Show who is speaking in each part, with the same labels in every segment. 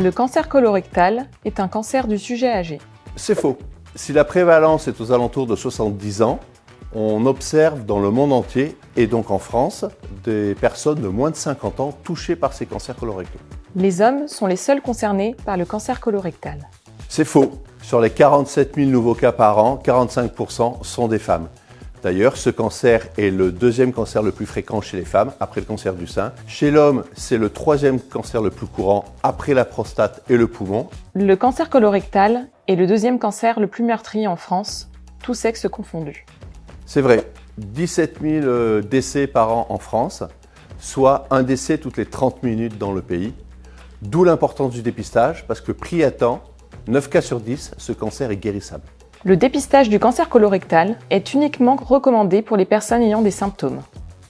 Speaker 1: Le cancer colorectal est un cancer du sujet âgé.
Speaker 2: C'est faux. Si la prévalence est aux alentours de 70 ans, on observe dans le monde entier, et donc en France, des personnes de moins de 50 ans touchées par ces cancers colorectaux.
Speaker 1: Les hommes sont les seuls concernés par le cancer colorectal.
Speaker 2: C'est faux. Sur les 47 000 nouveaux cas par an, 45% sont des femmes. D'ailleurs, ce cancer est le deuxième cancer le plus fréquent chez les femmes, après le cancer du sein. Chez l'homme, c'est le troisième cancer le plus courant, après la prostate et le poumon.
Speaker 1: Le cancer colorectal est le deuxième cancer le plus meurtrier en France, tous sexes confondus.
Speaker 2: C'est vrai, 17 000 décès par an en France, soit un décès toutes les 30 minutes dans le pays. D'où l'importance du dépistage, parce que pris à temps, 9 cas sur 10, ce cancer est guérissable.
Speaker 1: Le dépistage du cancer colorectal est uniquement recommandé pour les personnes ayant des symptômes.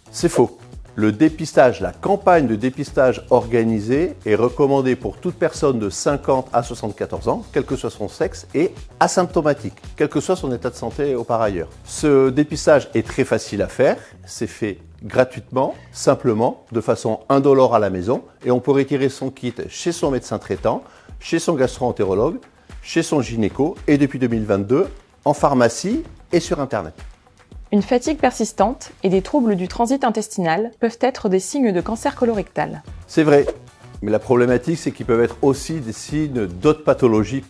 Speaker 2: C'est faux. Le dépistage, la campagne de dépistage organisée est recommandée pour toute personne de 50 à 74 ans, quel que soit son sexe, et asymptomatique, quel que soit son état de santé par ailleurs. Ce dépistage est très facile à faire, c'est fait gratuitement, simplement, de façon indolore à la maison, et on peut retirer son kit chez son médecin traitant, chez son gastro-entérologue, chez son gynéco, et depuis 2022, en pharmacie et sur Internet.
Speaker 1: Une fatigue persistante et des troubles du transit intestinal peuvent être des signes de cancer colorectal.
Speaker 2: C'est vrai, mais la problématique, c'est qu'ils peuvent être aussi des signes d'autres pathologies.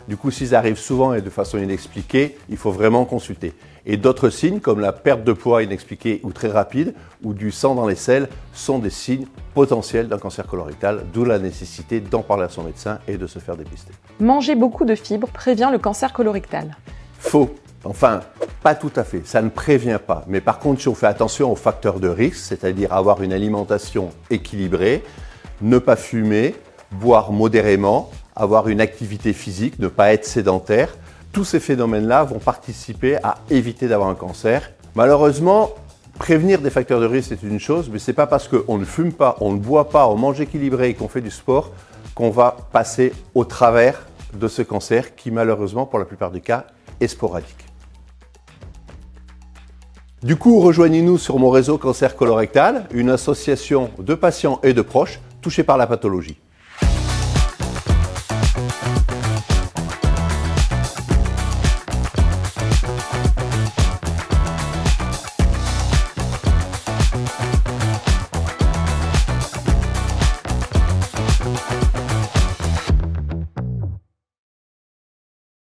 Speaker 2: Du coup, s'ils arrivent souvent et de façon inexpliquée, il faut vraiment consulter. Et d'autres signes, comme la perte de poids inexpliquée ou très rapide, ou du sang dans les selles, sont des signes potentiels d'un cancer colorectal, d'où la nécessité d'en parler à son médecin et de se faire dépister.
Speaker 1: Manger beaucoup de fibres prévient le cancer colorectal.
Speaker 2: Faux. Enfin, pas tout à fait, ça ne prévient pas. Mais par contre, si on fait attention aux facteurs de risque, c'est-à-dire avoir une alimentation équilibrée, ne pas fumer, boire modérément, avoir une activité physique, ne pas être sédentaire, tous ces phénomènes-là vont participer à éviter d'avoir un cancer. Malheureusement, prévenir des facteurs de risque, c'est une chose, mais ce n'est pas parce qu'on ne fume pas, on ne boit pas, on mange équilibré et qu'on fait du sport qu'on va passer au travers de ce cancer qui, malheureusement, pour la plupart des cas, est sporadique. Du coup, rejoignez-nous sur mon réseau Cancer Colorectal, une association de patients et de proches touchés par la pathologie.